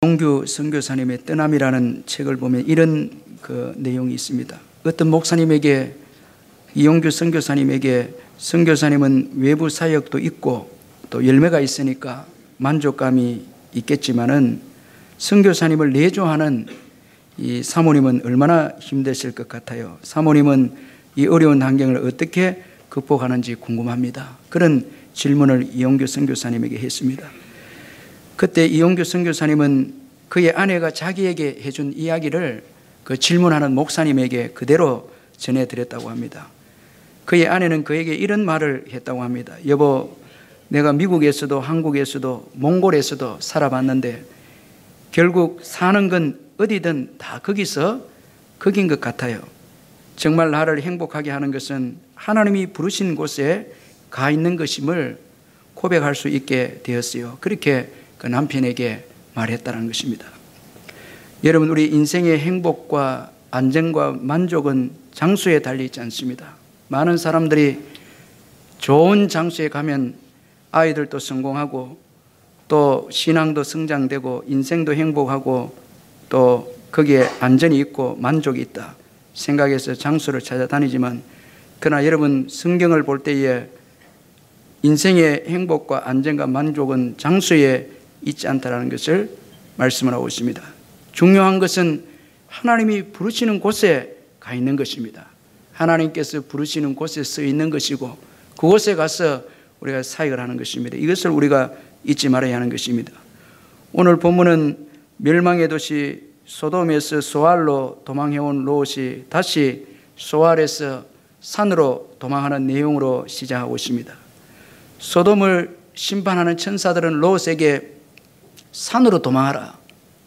이용규 선교사님의 떠남이라는 책을 보면 이런 내용이 있습니다. 어떤 목사님에게, 이용규 선교사님에게, 선교사님은 외부 사역도 있고 또 열매가 있으니까 만족감이 있겠지만은 선교사님을 내조하는 이 사모님은 얼마나 힘드실 것 같아요. 사모님은 이 어려운 환경을 어떻게 극복하는지 궁금합니다. 그런 질문을 이용규 선교사님에게 했습니다. 그때 이용규 선교사님은 그의 아내가 자기에게 해준 이야기를 그 질문하는 목사님에게 그대로 전해드렸다고 합니다. 그의 아내는 그에게 이런 말을 했다고 합니다. 여보, 내가 미국에서도 한국에서도 몽골에서도 살아봤는데 결국 사는 건 어디든 다 거긴 것 같아요. 정말 나를 행복하게 하는 것은 하나님이 부르신 곳에 가 있는 것임을 고백할 수 있게 되었어요. 그렇게 그 남편에게 말했다는 것입니다. 여러분, 우리 인생의 행복과 안정과 만족은 장소에 달려 있지 않습니다. 많은 사람들이 좋은 장소에 가면 아이들도 성공하고 또 신앙도 성장되고 인생도 행복하고 또 거기에 안전이 있고 만족이 있다 생각해서 장소를 찾아다니지만, 그러나 여러분, 성경을 볼 때에 인생의 행복과 안정과 만족은 장소에 있지 않다는 것을 말씀을 하고 있습니다. 중요한 것은 하나님이 부르시는 곳에 가 있는 것입니다. 하나님께서 부르시는 곳에 서 있는 것이고 그곳에 가서 우리가 사역을 하는 것입니다. 이것을 우리가 잊지 말아야 하는 것입니다. 오늘 본문은 멸망의 도시 소돔에서 소알로 도망해온 롯이 다시 소알에서 산으로 도망하는 내용으로 시작하고 있습니다. 소돔을 심판하는 천사들은 롯에게 산으로 도망하라,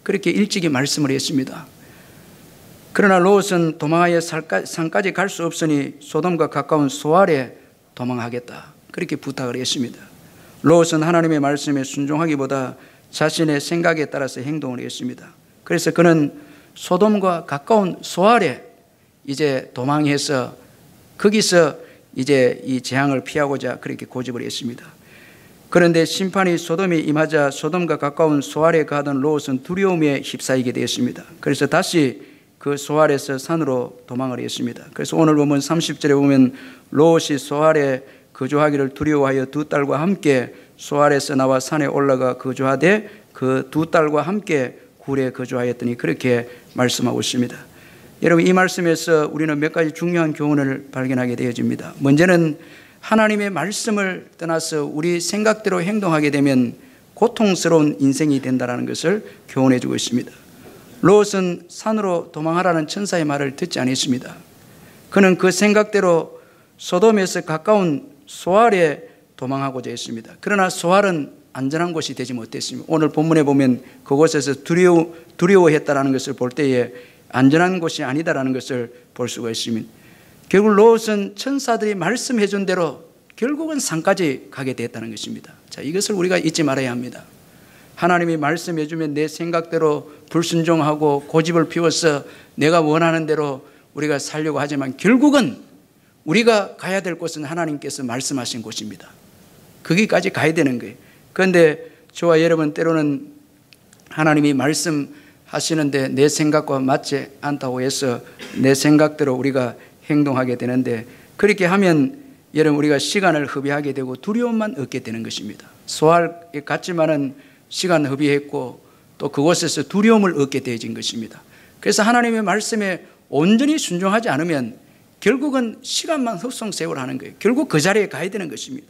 그렇게 일찍이 말씀을 했습니다. 그러나 롯은 도망하여 산까지 갈 수 없으니 소돔과 가까운 소알에 도망하겠다, 그렇게 부탁을 했습니다. 롯은 하나님의 말씀에 순종하기보다 자신의 생각에 따라서 행동을 했습니다. 그래서 그는 소돔과 가까운 소알에 이제 도망해서 거기서 이제 이 재앙을 피하고자 그렇게 고집을 했습니다. 그런데 심판이 소돔에 임하자 소돔과 가까운 소알에 가던 롯은 두려움에 휩싸이게 되었습니다. 그래서 다시 그 소알에서 산으로 도망을 했습니다. 그래서 오늘 보면 30절에 보면 롯이 소알에 거주하기를 두려워하여 두 딸과 함께 소알에서 나와 산에 올라가 거주하되 그 두 딸과 함께 굴에 거주하였더니, 그렇게 말씀하고 있습니다. 여러분, 이 말씀에서 우리는 몇 가지 중요한 교훈을 발견하게 되어집니다. 먼저는 하나님의 말씀을 떠나서 우리 생각대로 행동하게 되면 고통스러운 인생이 된다는 것을 교훈해 주고 있습니다. 롯은 산으로 도망하라는 천사의 말을 듣지 않았습니다. 그는 그 생각대로 소돔에서 가까운 소알에 도망하고자 했습니다. 그러나 소알은 안전한 곳이 되지 못했습니다. 오늘 본문에 보면 그곳에서 두려워했다는 것을 볼 때에 안전한 곳이 아니다라는 것을 볼 수가 있습니다. 결국 롯은 천사들이 말씀해 준 대로 결국은 산까지 가게 됐다는 것입니다. 자, 이것을 우리가 잊지 말아야 합니다. 하나님이 말씀해 주면 내 생각대로 불순종하고 고집을 피워서 내가 원하는 대로 우리가 살려고 하지만 결국은 우리가 가야 될 곳은 하나님께서 말씀하신 곳입니다. 거기까지 가야 되는 거예요. 그런데 저와 여러분, 때로는 하나님이 말씀하시는데 내 생각과 맞지 않다고 해서 내 생각대로 우리가 행동하게 되는데, 그렇게 하면 여러분, 우리가 시간을 허비하게 되고 두려움만 얻게 되는 것입니다. 소알에 갔지만은 시간 허비했고 또 그곳에서 두려움을 얻게 되어진 것입니다. 그래서 하나님의 말씀에 온전히 순종하지 않으면 결국은 시간만 헛송세월하는 거예요. 결국 그 자리에 가야 되는 것입니다.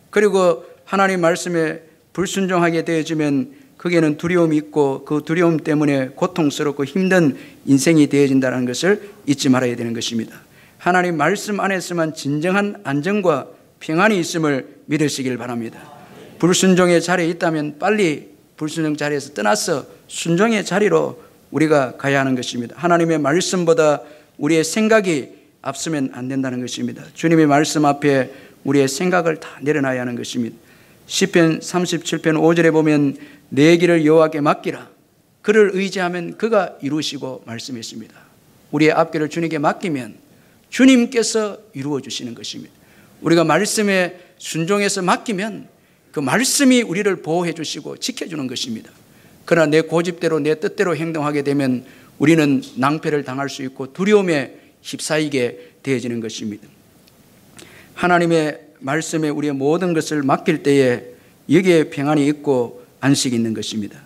그리고 하나님 말씀에 불순종하게 되어지면 거기에는 두려움이 있고 그 두려움 때문에 고통스럽고 힘든 인생이 되어진다는 것을 잊지 말아야 되는 것입니다. 하나님 말씀 안에서만 진정한 안정과 평안이 있음을 믿으시길 바랍니다. 불순종의 자리에 있다면 빨리 불순종 자리에서 떠나서 순종의 자리로 우리가 가야 하는 것입니다. 하나님의 말씀보다 우리의 생각이 앞서면 안 된다는 것입니다. 주님의 말씀 앞에 우리의 생각을 다 내려놔야 하는 것입니다. 시편 37편 5절에 보면 내 길을 여호와께 맡기라, 그를 의지하면 그가 이루시고 말씀했습니다. 우리의 앞길을 주님께 맡기면 주님께서 이루어 주시는 것입니다. 우리가 말씀에 순종해서 맡기면 그 말씀이 우리를 보호해 주시고 지켜주는 것입니다. 그러나 내 고집대로 내 뜻대로 행동하게 되면 우리는 낭패를 당할 수 있고 두려움에 휩싸이게 되어지는 것입니다. 하나님의 말씀에 우리의 모든 것을 맡길 때에 여기에 평안이 있고 안식이 있는 것입니다.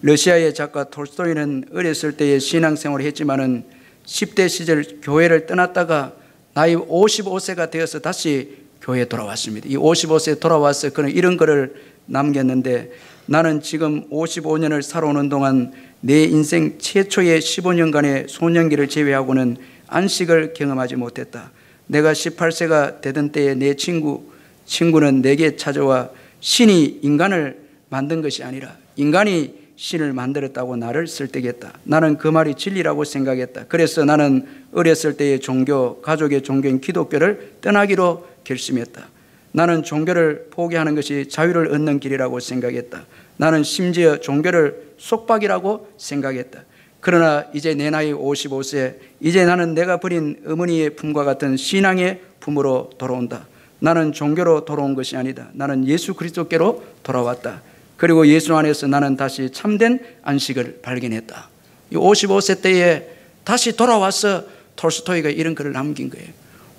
러시아의 작가 톨스토이는 어렸을 때에 신앙생활을 했지만은 10대 시절 교회를 떠났다가 나이 55세가 되어서 다시 교회에 돌아왔습니다. 이 55세에 돌아와서 그는 이런 글을 남겼는데, 나는 지금 55년을 살아오는 동안 내 인생 최초의 15년간의 소년기를 제외하고는 안식을 경험하지 못했다. 내가 18세가 되던 때에 내 친구는 내게 찾아와 신이 인간을 만든 것이 아니라 인간이 신을 만들었다고 나를 설득했다. 나는 그 말이 진리라고 생각했다. 그래서 나는 어렸을 때의 종교, 가족의 종교인 기독교를 떠나기로 결심했다. 나는 종교를 포기하는 것이 자유를 얻는 길이라고 생각했다. 나는 심지어 종교를 속박이라고 생각했다. 그러나 이제 내 나이 55세, 이제 나는 내가 버린 어머니의 품과 같은 신앙의 품으로 돌아온다. 나는 종교로 돌아온 것이 아니다. 나는 예수 그리스도께로 돌아왔다. 그리고 예수 안에서 나는 다시 참된 안식을 발견했다. 이 55세 때에 다시 돌아와서 톨스토이가 이런 글을 남긴 거예요.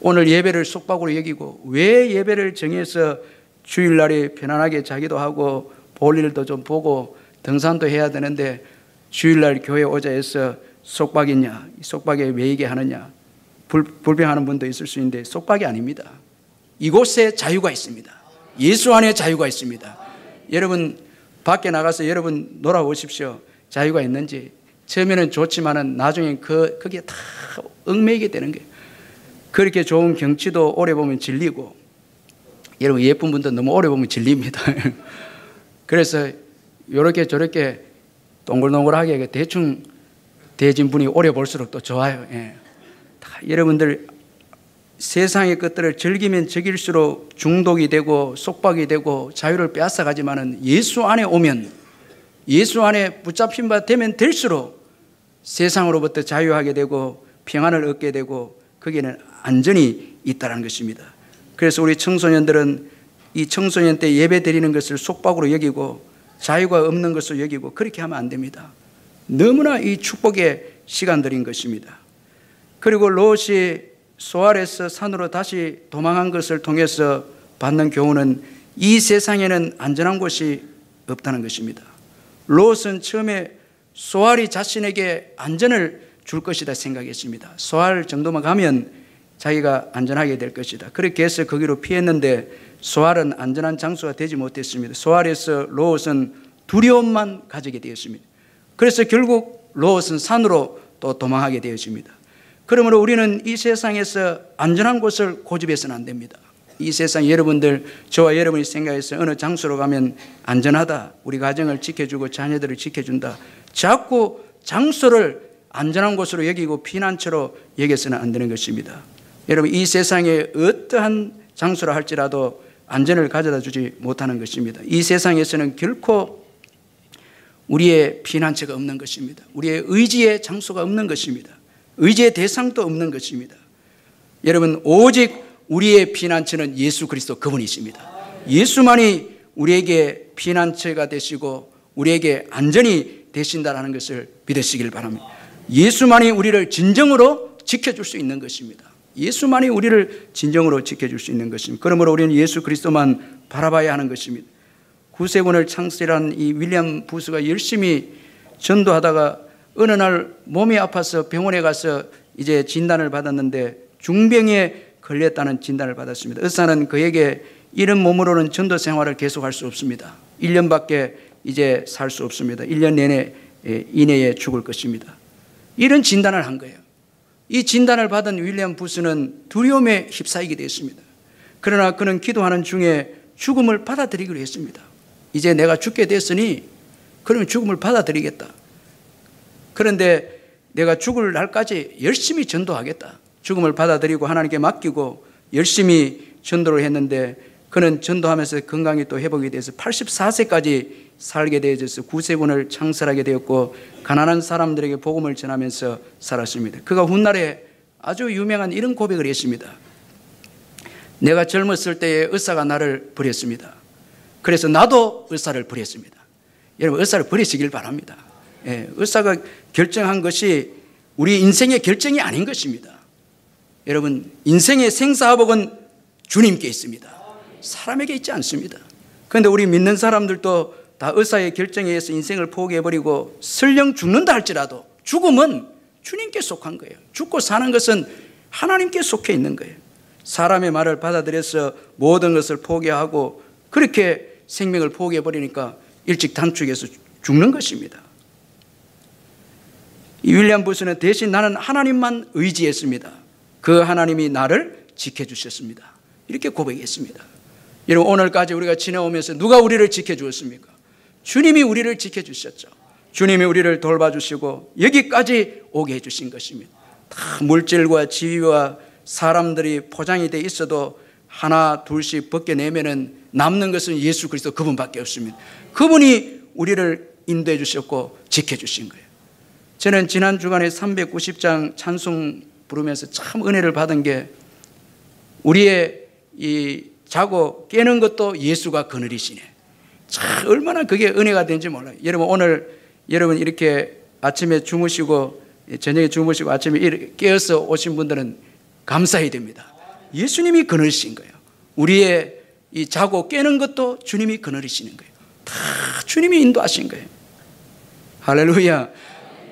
오늘 예배를 속박으로 여기고 왜 예배를 정해서 주일날이 편안하게 자기도 하고 볼 일도 좀 보고 등산도 해야 되는데 주일날 교회 오자 해서 속박이냐, 속박에 왜 이게 하느냐, 불평하는 분도 있을 수 있는데 속박이 아닙니다. 이곳에 자유가 있습니다. 예수 안에 자유가 있습니다. 여러분 밖에 나가서 여러분 놀아보십시오. 자유가 있는지. 처음에는 좋지만은 나중에 그게 다 얽매이게 되는 거예요. 그렇게 좋은 경치도 오래 보면 질리고, 여러분 예쁜 분도 너무 오래 보면 질립니다. 그래서 이렇게 저렇게 동글동글하게 대충 대진 분이 오래 볼수록 또 좋아요. 예. 다 여러분들 세상의 것들을 즐기면 즐길수록 중독이 되고 속박이 되고 자유를 빼앗아가지만은 예수 안에 오면, 예수 안에 붙잡힌 바 되면 될수록 세상으로부터 자유하게 되고 평안을 얻게 되고 거기에는 안전이 있다는 것입니다. 그래서 우리 청소년들은 이 청소년 때 예배 드리는 것을 속박으로 여기고 자유가 없는 것으로 여기고 그렇게 하면 안 됩니다. 너무나 이 축복의 시간들인 것입니다. 그리고 롯이 소알에서 산으로 다시 도망한 것을 통해서 받는 교훈은 이 세상에는 안전한 곳이 없다는 것입니다. 롯은 처음에 소알이 자신에게 안전을 줄 것이다 생각했습니다. 소알 정도만 가면 자기가 안전하게 될 것이다. 그렇게 해서 거기로 피했는데 소알은 안전한 장소가 되지 못했습니다. 소알에서 롯은 두려움만 가지게 되었습니다. 그래서 결국 롯은 산으로 또 도망하게 되었습니다. 그러므로 우리는 이 세상에서 안전한 곳을 고집해서는 안 됩니다. 이 세상 여러분들, 저와 여러분이 생각해서 어느 장소로 가면 안전하다, 우리 가정을 지켜주고 자녀들을 지켜준다, 자꾸 장소를 안전한 곳으로 여기고 피난처로 여겨서는 안 되는 것입니다. 여러분 이 세상에 어떠한 장소라 할지라도 안전을 가져다 주지 못하는 것입니다. 이 세상에서는 결코 우리의 피난처가 없는 것입니다. 우리의 의지의 장소가 없는 것입니다. 의지의 대상도 없는 것입니다. 여러분 오직 우리의 피난처는 예수 그리스도 그분이십니다. 예수만이 우리에게 피난처가 되시고 우리에게 안전이 되신다는 것을 믿으시길 바랍니다. 예수만이 우리를 진정으로 지켜줄 수 있는 것입니다. 예수만이 우리를 진정으로 지켜줄 수 있는 것입니다. 그러므로 우리는 예수 그리스도만 바라봐야 하는 것입니다. 구세군을 창설한 이 윌리엄 부스가 열심히 전도하다가 어느 날 몸이 아파서 병원에 가서 이제 진단을 받았는데 중병에 걸렸다는 진단을 받았습니다. 의사는 그에게 이런 몸으로는 전도 생활을 계속할 수 없습니다. 1년밖에 이제 살 수 없습니다. 1년 이내에 죽을 것입니다. 이런 진단을 한 거예요. 이 진단을 받은 윌리엄 부스는 두려움에 휩싸이게 되었습니다. 그러나 그는 기도하는 중에 죽음을 받아들이기로 했습니다. 이제 내가 죽게 됐으니 그러면 죽음을 받아들이겠다. 그런데 내가 죽을 날까지 열심히 전도하겠다. 죽음을 받아들이고 하나님께 맡기고 열심히 전도를 했는데 그는 전도하면서 건강이 또 회복이 돼서 84세까지 살게 되어서 구세군을 창설하게 되었고 가난한 사람들에게 복음을 전하면서 살았습니다. 그가 훗날에 아주 유명한 이런 고백을 했습니다. 내가 젊었을 때에 의사가 나를 버렸습니다. 그래서 나도 의사를 버렸습니다. 여러분 의사를 버리시길 바랍니다. 예, 의사가 결정한 것이 우리 인생의 결정이 아닌 것입니다. 여러분 인생의 생사화복은 주님께 있습니다. 사람에게 있지 않습니다. 그런데 우리 믿는 사람들도 다 의사의 결정에 의해서 인생을 포기해버리고 설령 죽는다 할지라도 죽음은 주님께 속한 거예요. 죽고 사는 것은 하나님께 속해 있는 거예요. 사람의 말을 받아들여서 모든 것을 포기하고 그렇게 생명을 포기해버리니까 일찍 단축해서 죽는 것입니다. 이 윌리엄 부스는 대신 나는 하나님만 의지했습니다. 그 하나님이 나를 지켜주셨습니다. 이렇게 고백했습니다. 여러분 오늘까지 우리가 지내오면서 누가 우리를 지켜주었습니까? 주님이 우리를 지켜주셨죠. 주님이 우리를 돌봐주시고 여기까지 오게 해주신 것입니다. 다 물질과 지위와 사람들이 포장이 돼 있어도 하나 둘씩 벗겨내면은 남는 것은 예수 그리스도 그분밖에 없습니다. 그분이 우리를 인도해 주셨고 지켜주신 거예요. 저는 지난 주간에 390장 찬송 부르면서 참 은혜를 받은 게 우리의 이 자고 깨는 것도 예수가 그늘이시네. 참 얼마나 그게 은혜가 되는지 몰라요. 여러분 오늘 여러분 이렇게 아침에 주무시고 저녁에 주무시고 아침에 깨어서 오신 분들은 감사해야 됩니다. 예수님이 그늘이신 거예요. 우리의 이 자고 깨는 것도 주님이 그늘이시는 거예요. 다 주님이 인도하신 거예요. 할렐루야.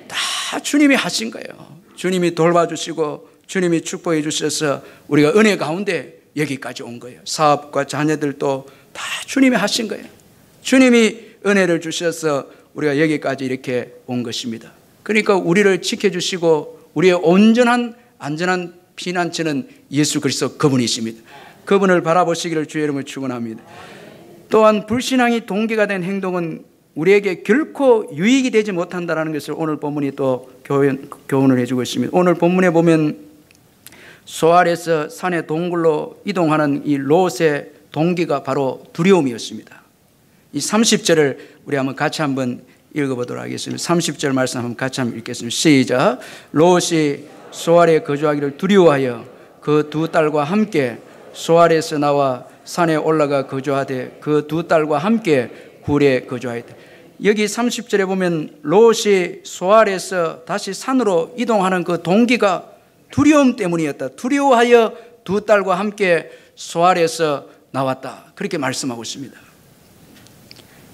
다 주님이 하신 거예요. 주님이 돌봐주시고 주님이 축복해 주셔서 우리가 은혜 가운데 여기까지 온 거예요. 사업과 자녀들도 다 주님이 하신 거예요. 주님이 은혜를 주셔서 우리가 여기까지 이렇게 온 것입니다. 그러니까 우리를 지켜주시고 우리의 온전한 안전한 피난처는 예수 그리스도 그분이십니다. 그분을 바라보시기를 주의 이름으로 축원합니다. 또한 불신앙이 동기가 된 행동은 우리에게 결코 유익이 되지 못한다는 것을 오늘 본문이 또 교훈을 해주고 있습니다. 오늘 본문에 보면 소알에서 산의 동굴로 이동하는 이 롯의 동기가 바로 두려움이었습니다. 이 30절을 우리 한번 같이 한번 읽어보도록 하겠습니다. 30절 말씀 한번 같이 한번 읽겠습니다. 시작. 롯이 소알에 거주하기를 두려워하여 그 두 딸과 함께 소알에서 나와 산에 올라가 거주하되 그 두 딸과 함께 굴에 거주하였다. 여기 30절에 보면 롯이 소알에서 다시 산으로 이동하는 그 동기가 두려움 때문이었다. 두려워하여 두 딸과 함께 소알에서 나왔다. 그렇게 말씀하고 있습니다.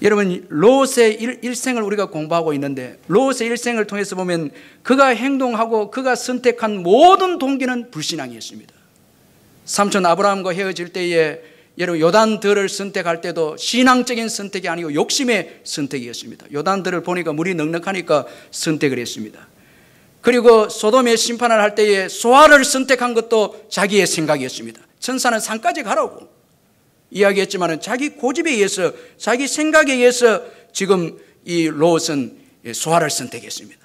여러분 롯의 일생을 우리가 공부하고 있는데 롯의 일생을 통해서 보면 그가 행동하고 그가 선택한 모든 동기는 불신앙이었습니다. 삼촌 아브라함과 헤어질 때에 여러분 요단들을 선택할 때도 신앙적인 선택이 아니고 욕심의 선택이었습니다. 요단들을 보니까 물이 넉넉하니까 선택을 했습니다. 그리고 소돔의 심판을 할 때에 소알을 선택한 것도 자기의 생각이었습니다. 천사는 산까지 가라고 이야기했지만 자기 고집에 의해서 자기 생각에 의해서 지금 이 롯은 소알을 선택했습니다.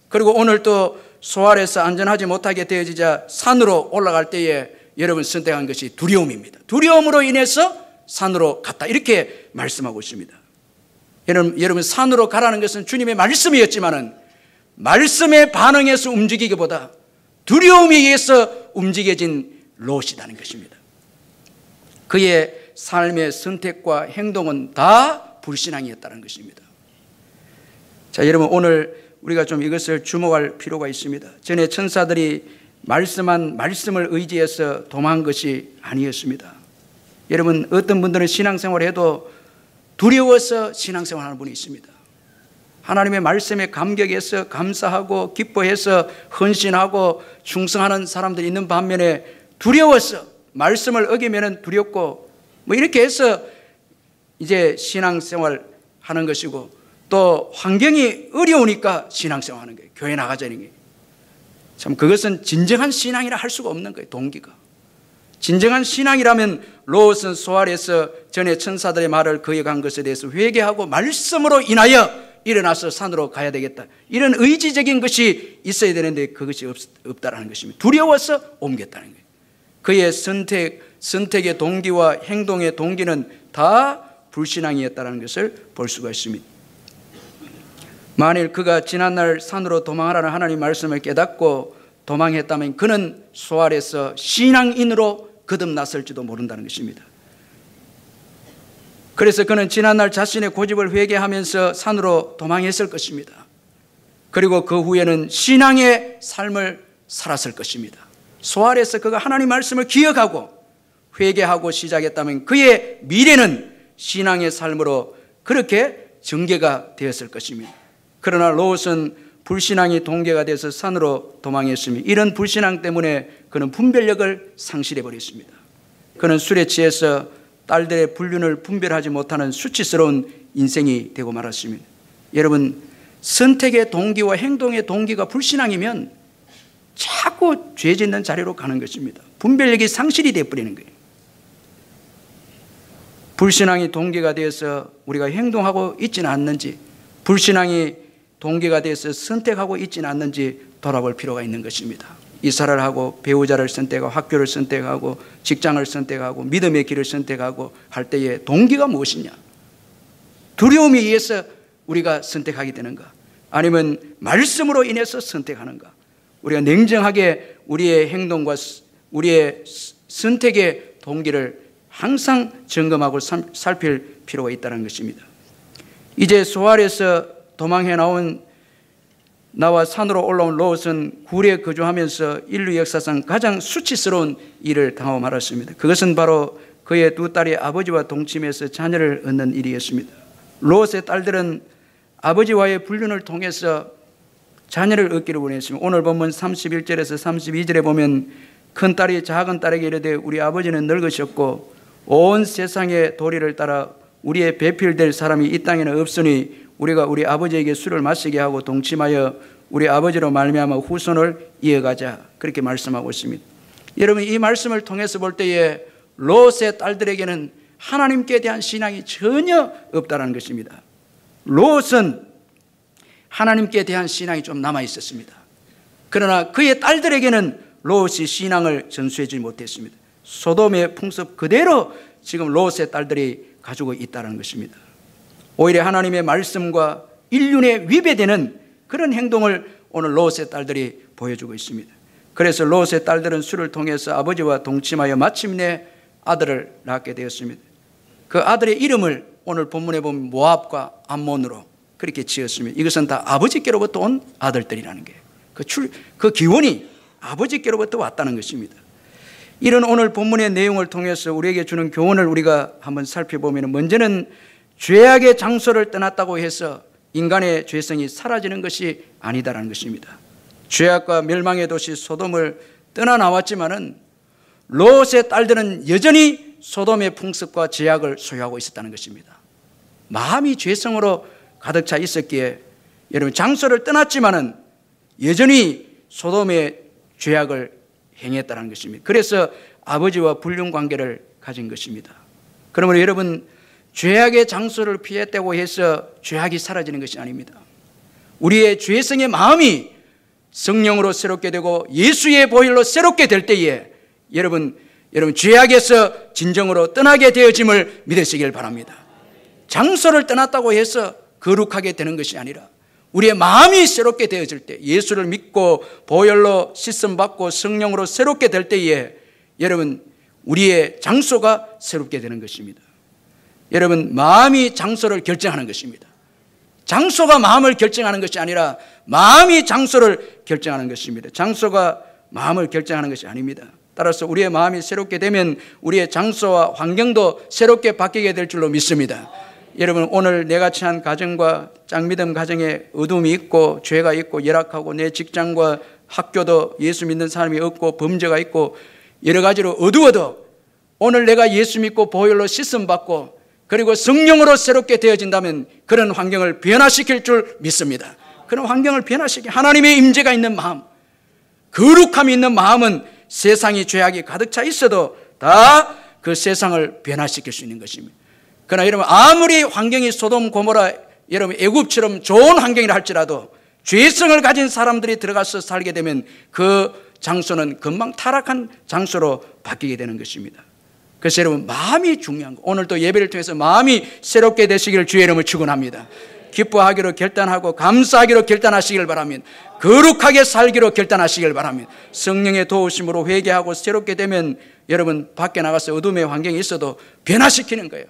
그리고 오늘 또 소알에서 안전하지 못하게 되어지자 산으로 올라갈 때에 여러분 선택한 것이 두려움입니다. 두려움으로 인해서 산으로 갔다 이렇게 말씀하고 있습니다. 여러분 산으로 가라는 것은 주님의 말씀이었지만 말씀에 반응해서 움직이기보다 두려움에 의해서 움직여진 롯이라는 것입니다. 그의 삶의 선택과 행동은 다 불신앙이었다는 것입니다. 자, 여러분 오늘 우리가 좀 이것을 주목할 필요가 있습니다. 전에 천사들이 말씀한 말씀을 의지해서 도망한 것이 아니었습니다. 여러분 어떤 분들은 신앙생활을 해도 두려워서 신앙생활하는 분이 있습니다. 하나님의 말씀에 감격해서 감사하고 기뻐해서 헌신하고 충성하는 사람들이 있는 반면에 두려워서 말씀을 어기면 두렵고 뭐 이렇게 해서 이제 신앙생활 하는 것이고 또 환경이 어려우니까 신앙생활 하는 거예요. 교회 나가자는 게. 참 그것은 진정한 신앙이라 할 수가 없는 거예요. 동기가. 진정한 신앙이라면 롯은 소알에서 전에 천사들의 말을 거역한 것에 대해서 회개하고 말씀으로 인하여 일어나서 산으로 가야 되겠다. 이런 의지적인 것이 있어야 되는데 그것이 없다라는 것입니다. 두려워서 옮겼다는 거예요. 그의 선택의 동기와 행동의 동기는 다 불신앙이었다는 것을 볼 수가 있습니다. 만일 그가 지난날 산으로 도망하라는 하나님의 말씀을 깨닫고 도망했다면 그는 소알에서 신앙인으로 거듭났을지도 모른다는 것입니다. 그래서 그는 지난날 자신의 고집을 회개하면서 산으로 도망했을 것입니다. 그리고 그 후에는 신앙의 삶을 살았을 것입니다. 소알에서 그가 하나님 말씀을 기억하고 회개하고 시작했다면 그의 미래는 신앙의 삶으로 그렇게 전개가 되었을 것입니다. 그러나 롯은 불신앙이 동기가 돼서 산으로 도망했으며 이런 불신앙 때문에 그는 분별력을 상실해버렸습니다. 그는 술에 취해서 딸들의 불륜을 분별하지 못하는 수치스러운 인생이 되고 말았습니다. 여러분, 선택의 동기와 행동의 동기가 불신앙이면 자꾸 죄 짓는 자리로 가는 것입니다. 분별력이 상실이 되어버리는 거예요. 불신앙이 동기가 되어서 우리가 행동하고 있지는 않는지, 불신앙이 동기가 되어서 선택하고 있지는 않는지 돌아볼 필요가 있는 것입니다. 이사를 하고 배우자를 선택하고 학교를 선택하고 직장을 선택하고 믿음의 길을 선택하고 할 때의 동기가 무엇이냐? 두려움에 의해서 우리가 선택하게 되는가? 아니면 말씀으로 인해서 선택하는가? 우리가 냉정하게 우리의 행동과 우리의 선택의 동기를 항상 점검하고 살필 필요가 있다는 것입니다. 이제 소알에서 도망해 나와 산으로 올라온 롯은 굴에 거주하면서 인류 역사상 가장 수치스러운 일을 당하고 말았습니다. 그것은 바로 그의 두 딸이 아버지와 동침해서 자녀를 얻는 일이었습니다. 롯의 딸들은 아버지와의 불륜을 통해서 자녀를 얻기를 원했습니다. 오늘 본문 31절에서 32절에 보면 큰딸이 작은딸에게 이르되 우리 아버지는 늙으셨고 온 세상의 도리를 따라 우리의 배필될 사람이 이 땅에는 없으니 우리가 우리 아버지에게 술을 마시게 하고 동침하여 우리 아버지로 말미암아 후손을 이어가자, 그렇게 말씀하고 있습니다. 여러분, 이 말씀을 통해서 볼 때에 롯의 딸들에게는 하나님께 대한 신앙이 전혀 없다는 것입니다. 롯은 하나님께 대한 신앙이 좀 남아 있었습니다. 그러나 그의 딸들에게는 롯이 신앙을 전수해주지 못했습니다. 소돔의 풍습 그대로 지금 롯의 딸들이 가지고 있다는 것입니다. 오히려 하나님의 말씀과 인륜에 위배되는 그런 행동을 오늘 롯의 딸들이 보여주고 있습니다. 그래서 롯의 딸들은 술을 통해서 아버지와 동침하여 마침내 아들을 낳게 되었습니다. 그 아들의 이름을 오늘 본문에 보면 모압과 암몬으로 그렇게 지었습니다. 이것은 다 아버지께로부터 온 아들들이라는 게 그 기원이 아버지께로부터 왔다는 것입니다. 이런 오늘 본문의 내용을 통해서 우리에게 주는 교훈을 우리가 한번 살펴보면, 먼저는 죄악의 장소를 떠났다고 해서 인간의 죄성이 사라지는 것이 아니다라는 것입니다. 죄악과 멸망의 도시 소돔을 떠나나왔지만은 롯의 딸들은 여전히 소돔의 풍습과 죄악을 소유하고 있었다는 것입니다. 마음이 죄성으로 가득 차 있었기에 여러분, 장소를 떠났지만은 여전히 소돔의 죄악을 행했다는 것입니다. 그래서 아버지와 불륜 관계를 가진 것입니다. 그러므로 여러분, 죄악의 장소를 피했다고 해서 죄악이 사라지는 것이 아닙니다. 우리의 죄성의 마음이 성령으로 새롭게 되고 예수의 보혈로 새롭게 될 때에 여러분 죄악에서 진정으로 떠나게 되어짐을 믿으시길 바랍니다. 장소를 떠났다고 해서 거룩하게 되는 것이 아니라 우리의 마음이 새롭게 되어질 때, 예수를 믿고 보혈로 씻음받고 성령으로 새롭게 될 때에 여러분 우리의 장소가 새롭게 되는 것입니다. 여러분, 마음이 장소를 결정하는 것입니다. 장소가 마음을 결정하는 것이 아니라 마음이 장소를 결정하는 것입니다. 장소가 마음을 결정하는 것이 아닙니다. 따라서 우리의 마음이 새롭게 되면 우리의 장소와 환경도 새롭게 바뀌게 될 줄로 믿습니다. 여러분, 오늘 내가 처한 가정과 짱믿음 가정에 어둠이 있고 죄가 있고 열악하고 내 직장과 학교도 예수 믿는 사람이 없고 범죄가 있고 여러 가지로 어두워도 오늘 내가 예수 믿고 보혈로 씻음받고 그리고 성령으로 새롭게 되어진다면 그런 환경을 변화시킬 줄 믿습니다. 그런 환경을 변화시키 하나님의 임재가 있는 마음, 거룩함이 있는 마음은 세상이 죄악이 가득 차 있어도 다 그 세상을 변화시킬 수 있는 것입니다. 그러나 여러분, 아무리 환경이 소돔 고모라 여러분 애굽처럼 좋은 환경이라 할지라도 죄성을 가진 사람들이 들어가서 살게 되면 그 장소는 금방 타락한 장소로 바뀌게 되는 것입니다. 그래서 여러분, 마음이 중요한 거. 오늘도 예배를 통해서 마음이 새롭게 되시기를 주의 이름을 축원합니다. 기뻐하기로 결단하고 감사하기로 결단하시길 바랍니다. 거룩하게 살기로 결단하시길 바랍니다. 성령의 도우심으로 회개하고 새롭게 되면 여러분 밖에 나가서 어둠의 환경이 있어도 변화시키는 거예요.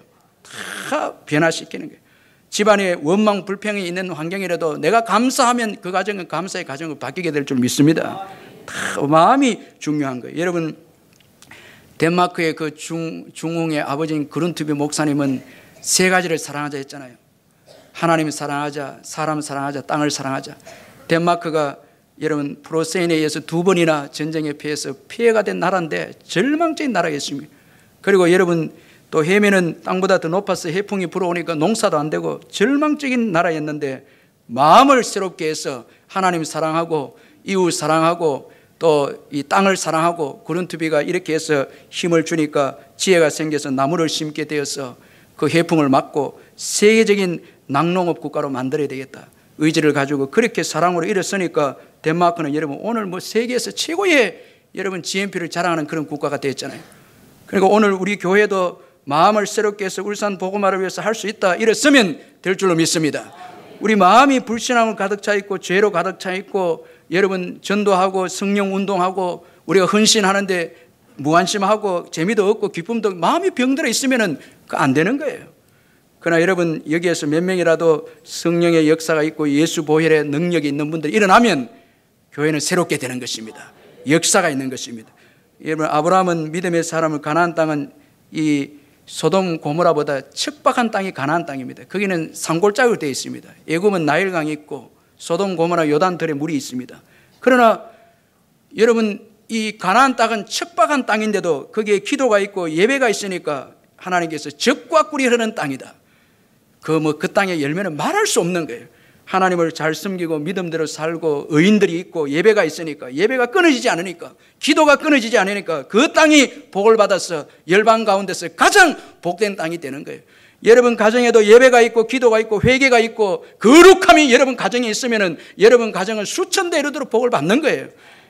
다 변화시키는 거예요. 집안에 원망 불평이 있는 환경이라도 내가 감사하면 그 가정은 감사의 가정으로 바뀌게 될 줄 믿습니다. 다 마음이 중요한 거예요. 여러분, 덴마크의 그 중흥의 아버지인 그룬트비 목사님은 세 가지를 사랑하자 했잖아요. 하나님을 사랑하자, 사람 사랑하자, 땅을 사랑하자. 덴마크가 여러분 프로세인에 의해서 2번이나 전쟁에 피해서 피해가 된 나라인데 절망적인 나라였습니다. 그리고 여러분 또 해면은 땅보다 더 높아서 해풍이 불어오니까 농사도 안 되고 절망적인 나라였는데 마음을 새롭게 해서 하나님 사랑하고 이웃 사랑하고 또 이 땅을 사랑하고 그룬트비가 이렇게 해서 힘을 주니까 지혜가 생겨서 나무를 심게 되어서 그 해풍을 막고 세계적인 낙농업 국가로 만들어야 되겠다 의지를 가지고 그렇게 사랑으로 일어서니까 덴마크는 여러분 오늘 뭐 세계에서 최고의 여러분 GNP를 자랑하는 그런 국가가 되었잖아요. 그러니까 오늘 우리 교회도 마음을 새롭게 해서 울산 복음화를 위해서 할 수 있다 이랬으면 될 줄로 믿습니다. 우리 마음이 불신앙으로 가득 차 있고 죄로 가득 차 있고 여러분 전도하고 성령 운동하고 우리가 헌신하는데 무관심하고 재미도 없고 기쁨도 마음이 병들어 있으면 그 안 되는 거예요. 그러나 여러분 여기에서 몇 명이라도 성령의 역사가 있고 예수 보혈의 능력이 있는 분들이 일어나면 교회는 새롭게 되는 것입니다. 역사가 있는 것입니다. 여러분 아브라함은 믿음의 사람을 가나안 땅은 이 소돔 고모라보다 척박한 땅이 가나안 땅입니다. 거기는 산골짜기로 되어 있습니다. 애굽은 나일강이 있고 소돔 고모라 요단들에 물이 있습니다. 그러나 여러분 이 가나안 땅은 척박한 땅인데도 거기에 기도가 있고 예배가 있으니까 하나님께서 젖과 꿀이 흐르는 땅이다. 그 땅의 열매는 말할 수 없는 거예요. 하나님을 잘 섬기고 믿음대로 살고 의인들이 있고 예배가 있으니까 예배가 끊어지지 않으니까 기도가 끊어지지 않으니까 그 땅이 복을 받아서 열방 가운데서 가장 복된 땅이 되는 거예요. 여러분 가정에도 예배가 있고 기도가 있고 회개가 있고 거룩함이 여러분 가정에 있으면 여러분 가정은 수천 대 이르도록 복을 받는 거예요.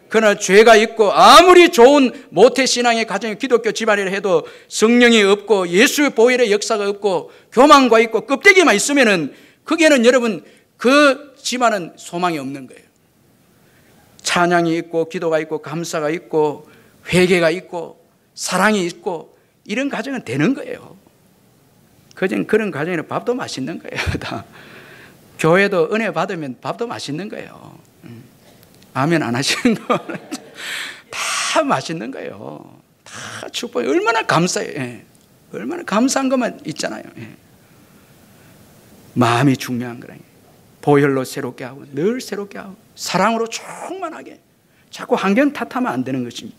그러나 죄가 있고 아무리 좋은 모태신앙의 가정이 기독교 집안이라 해도 성령이 없고 예수의 보혈의 역사가 없고 교만과 있고 껍데기만 있으면 거기에는 여러분 그 집안은 소망이 없는 거예요. 찬양이 있고 기도가 있고 감사가 있고 회개가 있고 사랑이 있고 이런 가정은 되는 거예요. 그런 가정에는 밥도 맛있는 거예요. 다. 교회도 은혜 받으면 밥도 맛있는 거예요. 아멘 안 하시는 거 다 맛있는 거예요. 다 축복이 얼마나 감사해요. 예. 얼마나 감사한 것만 있잖아요. 예. 마음이 중요한 거라요. 보혈로 새롭게 하고 늘 새롭게 하고 사랑으로 충만하게 자꾸 환경 탓하면 안 되는 것입니다.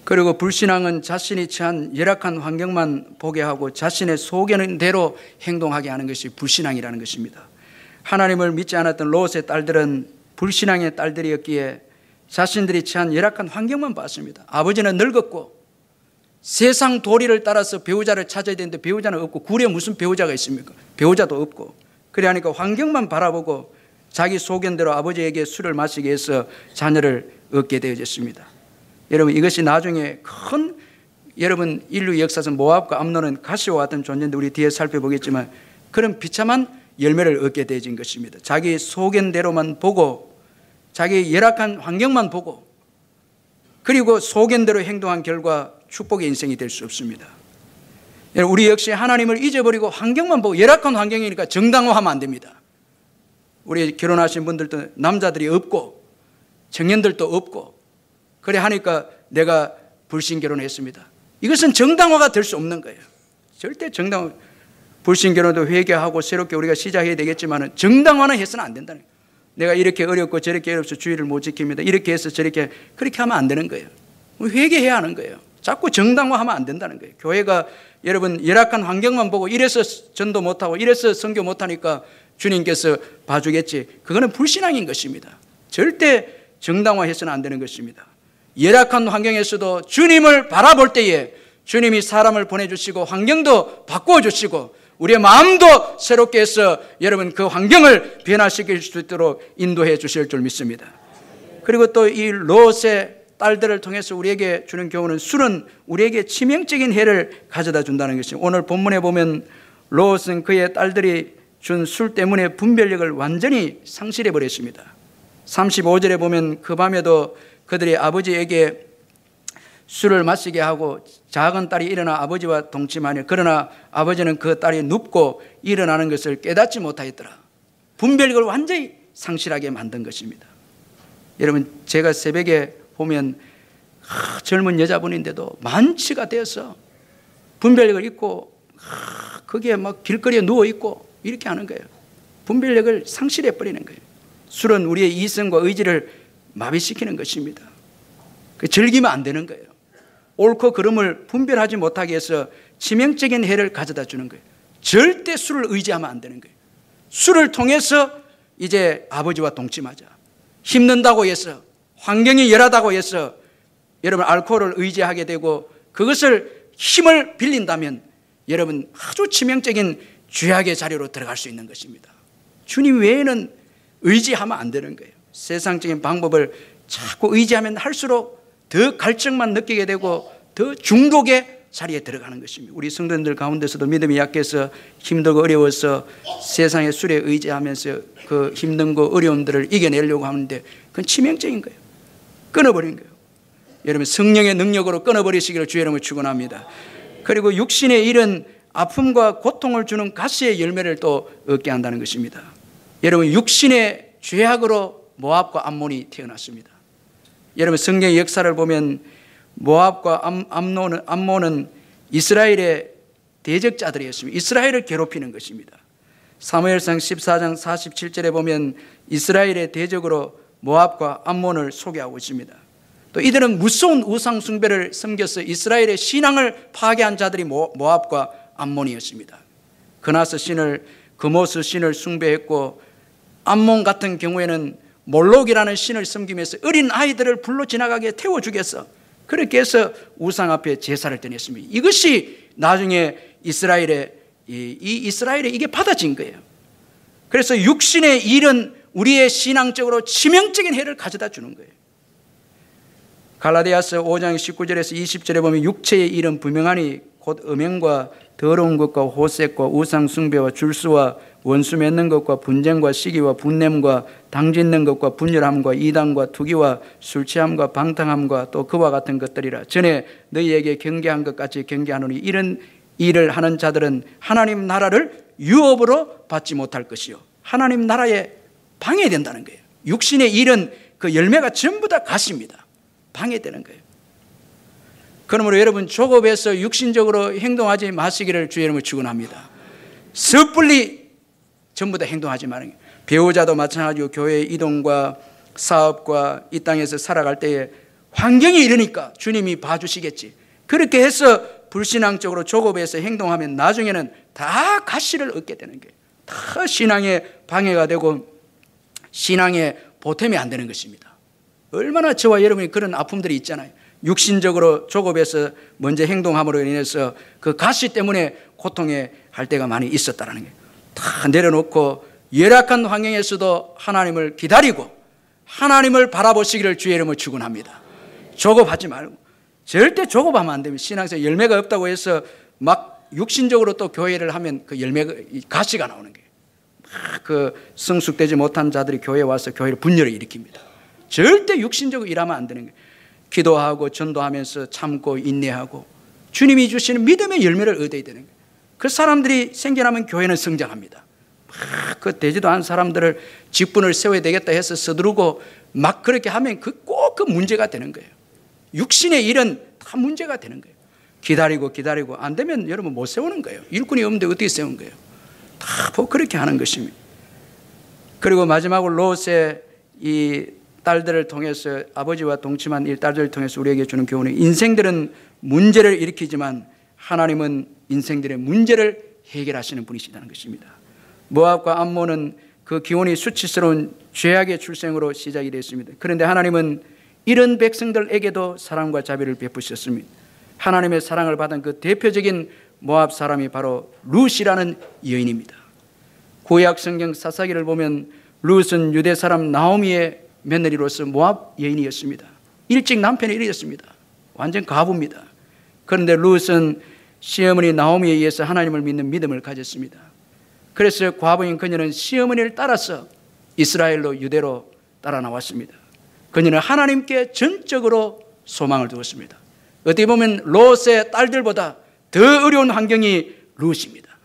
그리고 불신앙은 자신이 처한 열악한 환경만 보게 하고 자신의 속에는 대로 행동하게 하는 것이 불신앙이라는 것입니다. 하나님을 믿지 않았던 롯의 딸들은 불신앙의 딸들이었기에 자신들이 처한 열악한 환경만 봤습니다. 아버지는 늙었고 세상 도리를 따라서 배우자를 찾아야 되는데 배우자는 없고 굴에 무슨 배우자가 있습니까? 배우자도 없고 그래 하니까 환경만 바라보고 자기 소견대로 아버지에게 술을 마시게 해서 자녀를 얻게 되어졌습니다. 여러분 이것이 나중에 큰 여러분 인류 역사상 모압과 암논은 가시와 같은 존재인데 우리 뒤에 살펴보겠지만 그런 비참한 열매를 얻게 되어진 것입니다. 자기 소견대로만 보고 자기 열악한 환경만 보고 그리고 소견대로 행동한 결과 축복의 인생이 될 수 없습니다. 우리 역시 하나님을 잊어버리고 환경만 보고 열악한 환경이니까 정당화하면 안 됩니다. 우리 결혼하신 분들도 남자들이 없고 청년들도 없고 그래 하니까 내가 불신결혼했습니다. 이것은 정당화가 될 수 없는 거예요. 절대 정당화. 불신결혼도 회개하고 새롭게 우리가 시작해야 되겠지만 정당화는 해서는 안 된다는 거예요. 내가 이렇게 어렵고 저렇게 어렵서 주의를 못 지킵니다. 이렇게 해서 저렇게 그렇게 하면 안 되는 거예요. 회개해야 하는 거예요. 자꾸 정당화하면 안 된다는 거예요. 교회가 여러분 열악한 환경만 보고 이래서 전도 못하고 이래서 선교 못하니까 주님께서 봐주겠지. 그거는 불신앙인 것입니다. 절대 정당화해서는 안 되는 것입니다. 열악한 환경에서도 주님을 바라볼 때에 주님이 사람을 보내주시고 환경도 바꿔주시고 우리의 마음도 새롭게 해서 여러분 그 환경을 변화시킬 수 있도록 인도해 주실 줄 믿습니다. 그리고 또 이 롯의 딸들을 통해서 우리에게 주는 교훈은 술은 우리에게 치명적인 해를 가져다 준다는 것입니다. 오늘 본문에 보면 롯은 그의 딸들이 준 술 때문에 분별력을 완전히 상실해 버렸습니다. 35절에 보면 그 밤에도 그들이 아버지에게 술을 마시게 하고 작은 딸이 일어나 아버지와 동침하니 그러나 아버지는 그 딸이 눕고 일어나는 것을 깨닫지 못하였더라. 분별력을 완전히 상실하게 만든 것입니다. 여러분, 제가 새벽에 보면 젊은 여자분인데도 만취가 되어서 분별력을 잃고 거기에 막 길거리에 누워있고 이렇게 하는 거예요. 분별력을 상실해 버리는 거예요. 술은 우리의 이성과 의지를 마비시키는 것입니다. 즐기면 안 되는 거예요. 옳고 그름을 분별하지 못하게 해서 치명적인 해를 가져다 주는 거예요. 절대 술을 의지하면 안 되는 거예요. 술을 통해서 이제 아버지와 동침하자. 힘든다고 해서, 환경이 열하다고 해서 여러분 알코올을 의지하게 되고 그것을 힘을 빌린다면 여러분 아주 치명적인 죄악의 자리로 들어갈 수 있는 것입니다. 주님 외에는 의지하면 안 되는 거예요. 세상적인 방법을 자꾸 의지하면 할수록 더 갈증만 느끼게 되고 더 중독의 자리에 들어가는 것입니다. 우리 성도님들 가운데서도 믿음이 약해서 힘들고 어려워서 세상의 술에 의지하면서 그 힘든 거 어려움들을 이겨내려고 하는데 그건 치명적인 거예요. 끊어버린 거예요. 여러분 성령의 능력으로 끊어버리시기를 주의 이름으로 축원합니다. 그리고 육신의 일은 아픔과 고통을 주는 가시의 열매를 또 얻게 한다는 것입니다. 여러분 육신의 죄악으로 모압과 암몬이 태어났습니다. 여러분 성경의 역사를 보면 모압과 암몬은 이스라엘의 대적자들이었습니다. 이스라엘을 괴롭히는 것입니다. 사무엘상 14장 47절에 보면 이스라엘의 대적으로 모압과 암몬을 소개하고 있습니다. 또 이들은 무서운 우상 숭배를 섬겨서 이스라엘의 신앙을 파괴한 자들이 모압과 암몬이었습니다. 그나스 신을 그모스 신을 숭배했고 암몬 같은 경우에는 몰록이라는 신을 섬기면서 어린 아이들을 불로 지나가게 태워 죽였어. 그렇게 해서 우상 앞에 제사를 드렸습니다. 이것이 나중에 이스라엘에 이게 받아진 거예요. 그래서 육신의 일은 우리의 신앙적으로 치명적인 해를 가져다 주는 거예요. 갈라디아서 5장 19절에서 20절에 보면 육체의 일은 분명하니 곧 음행과 더러운 것과 호색과 우상 숭배와 줄수와 원수 맺는 것과 분쟁과 시기와 분냄과 당짓는 것과 분열함과 이단과 투기와 술 취함과 방탕함과 또 그와 같은 것들이라. 전에 너희에게 경계한 것 같이 경계하노니 이런 일을 하는 자들은 하나님 나라를 유업으로 받지 못할 것이요 하나님 나라에 방해된다는 거예요. 육신의 일은 그 열매가 전부 다 가십니다. 방해되는 거예요. 그러므로 여러분 조급해서 육신적으로 행동하지 마시기를 주의 이름으로 축원합니다. 섣불리 전부 다 행동하지 말아요. 배우자도 마찬가지고 교회의 이동과 사업과 이 땅에서 살아갈 때에 환경이 이러니까 주님이 봐주시겠지. 그렇게 해서 불신앙적으로 조급해서 행동하면 나중에는 다 가시를 얻게 되는 거예요. 다 신앙에 방해가 되고 신앙에 보탬이 안 되는 것입니다. 얼마나 저와 여러분이 그런 아픔들이 있잖아요. 육신적으로 조급해서 먼저 행동함으로 인해서 그 가시 때문에 고통에 할 때가 많이 있었다는 거예요. 다 내려놓고 열악한 환경에서도 하나님을 기다리고 하나님을 바라보시기를 주의 이름으로 축원합니다. 조급하지 말고 절대 조급하면 안 됩니다. 신앙에서 열매가 없다고 해서 막 육신적으로 또 교회를 하면 그 열매가 가시가 나오는 거예요. 막 그 성숙되지 못한 자들이 교회에 와서 교회를 분열을 일으킵니다. 절대 육신적으로 일하면 안 되는 거예요. 기도하고 전도하면서 참고 인내하고 주님이 주시는 믿음의 열매를 얻어야 되는 거예요. 그 사람들이 생겨나면 교회는 성장합니다. 막 그 되지도 않은 사람들을 직분을 세워야 되겠다 해서 서두르고 막 그렇게 하면 꼭 그 문제가 되는 거예요. 육신의 일은 다 문제가 되는 거예요. 기다리고 안 되면 여러분 못 세우는 거예요. 일꾼이 없는데 어떻게 세운 거예요? 다 그렇게 하는 것입니다. 그리고 마지막으로 롯의 이 딸들을 통해서 아버지와 동침한 이 딸들을 통해서 우리에게 주는 교훈은 인생들은 문제를 일으키지만 하나님은 인생들의 문제를 해결하시는 분이시다는 것입니다. 모압과 암몬은 그 기온이 수치스러운 죄악의 출생으로 시작이 됐습니다. 그런데 하나님은 이런 백성들에게도 사랑과 자비를 베푸셨습니다. 하나님의 사랑을 받은 그 대표적인 모압 사람이 바로 룻이라는 여인입니다. 구약 성경 사사기를 보면 룻은 유대 사람 나오미의 며느리로서 모압 여인이었습니다. 일찍 남편이 잃었습니다. 완전 과부입니다. 그런데 룻은 시어머니 나오미에 의해서 하나님을 믿는 믿음을 가졌습니다. 그래서 과부인 그녀는 시어머니를 따라서 이스라엘로 유대로 따라 나왔습니다. 그녀는 하나님께 전적으로 소망을 두었습니다. 어떻게 보면 롯의 딸들보다 더 어려운 환경이 룻입니다.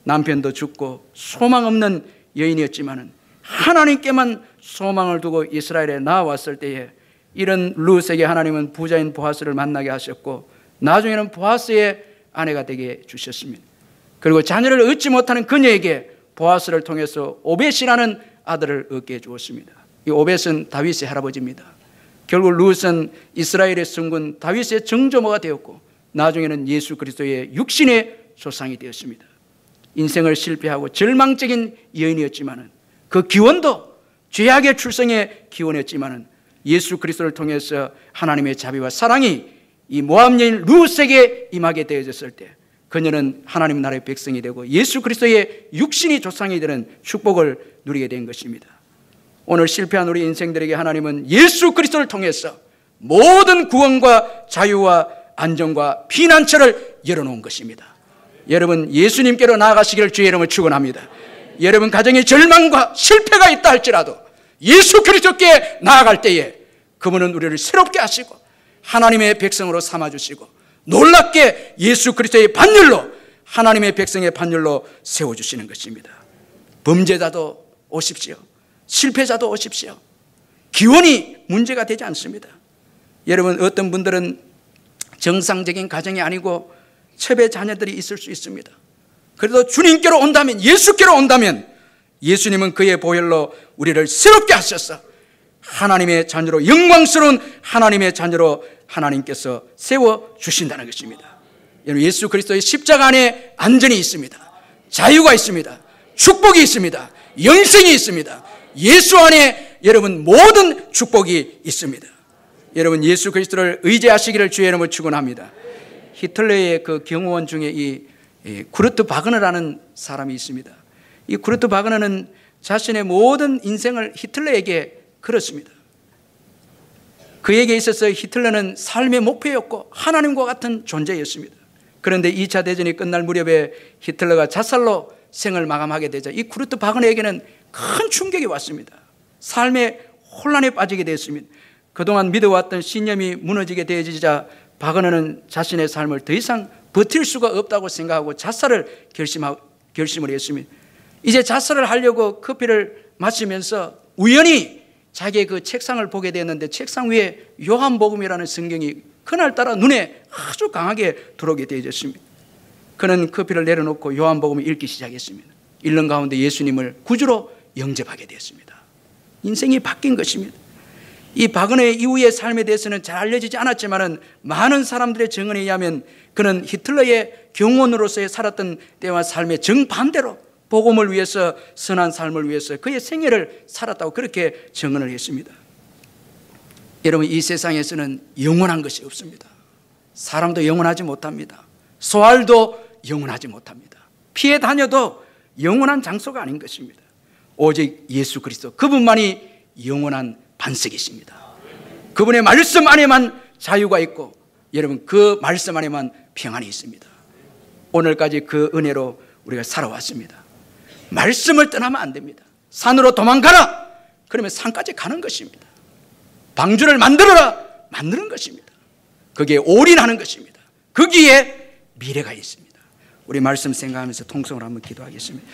남편도 죽고 소망 없는 여인이었지만 하나님께만 소망을 두고 이스라엘에 나왔을 때에 이런 룻에게 하나님은 부자인 보아스를 만나게 하셨고 나중에는 보아스의 아내가 되게 주셨습니다. 그리고 자녀를 얻지 못하는 그녀에게 보아스를 통해서 오벳이라는 아들을 얻게 해주었습니다. 이 오벳은 다윗의 할아버지입니다. 결국 룻은 이스라엘의 성군 다윗의 정조모가 되었고 나중에는 예수 그리스도의 육신의 조상이 되었습니다. 인생을 실패하고 절망적인 여인이었지만 그 기원도 죄악의 출생의 기원이었지만 예수 그리스도를 통해서 하나님의 자비와 사랑이 이 모압 여인 룻에게 임하게 되어졌을 때 그녀는 하나님 나라의 백성이 되고 예수 그리스도의 육신이 조상이 되는 축복을 누리게 된 것입니다. 오늘 실패한 우리 인생들에게 하나님은 예수 그리스도를 통해서 모든 구원과 자유와 안정과 피난처를 열어놓은 것입니다. 여러분 예수님께로 나아가시기를 주의 이름으로 축원합니다. 여러분 가정에 절망과 실패가 있다 할지라도 예수 그리스도께 나아갈 때에 그분은 우리를 새롭게 하시고 하나님의 백성으로 삼아주시고 놀랍게 예수 그리스도의 반열로 하나님의 백성의 반열로 세워주시는 것입니다. 범죄자도 오십시오. 실패자도 오십시오. 기원이 문제가 되지 않습니다. 여러분 어떤 분들은 정상적인 가정이 아니고 첩의 자녀들이 있을 수 있습니다. 그래도 주님께로 온다면 예수께로 온다면 예수님은 그의 보혈로 우리를 새롭게 하셔서 하나님의 자녀로 영광스러운 하나님의 자녀로 하나님께서 세워주신다는 것입니다. 여러분 예수 그리스도의 십자가 안에 안전이 있습니다. 자유가 있습니다. 축복이 있습니다. 영생이 있습니다. 예수 안에 여러분 모든 축복이 있습니다. 여러분 예수 그리스도를 의지하시기를 주의 이름으로 축원합니다. 히틀러의 그 경호원 중에 이 구르트 바그너라는 사람이 있습니다. 이 구르트 바그너는 자신의 모든 인생을 히틀러에게 걸었습니다. 그에게 있어서 히틀러는 삶의 목표였고 하나님과 같은 존재였습니다. 그런데 2차 대전이 끝날 무렵에 히틀러가 자살로 생을 마감하게 되자 이 구르트 바그너에게는 큰 충격이 왔습니다. 삶의 혼란에 빠지게 되었습니다. 그동안 믿어왔던 신념이 무너지게 되어지자 바그너는 자신의 삶을 더 이상 버틸 수가 없다고 생각하고 자살을 결심을 했습니다. 이제 자살을 하려고 커피를 마시면서 우연히 자기의 그 책상을 보게 되었는데 책상 위에 요한복음이라는 성경이 그날따라 눈에 아주 강하게 들어오게 되어졌습니다. 그는 커피를 내려놓고 요한복음을 읽기 시작했습니다. 읽는 가운데 예수님을 구주로 영접하게 되었습니다. 인생이 바뀐 것입니다. 이 바그너의 이후의 삶에 대해서는 잘 알려지지 않았지만 많은 사람들의 증언에 의하면 그는 히틀러의 경호원으로서의 살았던 때와 삶의 정반대로 복음을 위해서 선한 삶을 위해서 그의 생애를 살았다고 그렇게 증언을 했습니다. 여러분 이 세상에서는 영원한 것이 없습니다. 사람도 영원하지 못합니다. 소알도 영원하지 못합니다. 피해 다녀도 영원한 장소가 아닌 것입니다. 오직 예수 그리스도 그분만이 영원한 반석이십니다. 그분의 말씀 안에만 자유가 있고 여러분 그 말씀 안에만 평안이 있습니다. 오늘까지 그 은혜로 우리가 살아왔습니다. 말씀을 떠나면 안 됩니다. 산으로 도망가라 그러면 산까지 가는 것입니다. 방주를 만들어라 만드는 것입니다. 거기에 올인하는 것입니다. 거기에 미래가 있습니다. 우리 말씀 생각하면서 통성으로 한번 기도하겠습니다.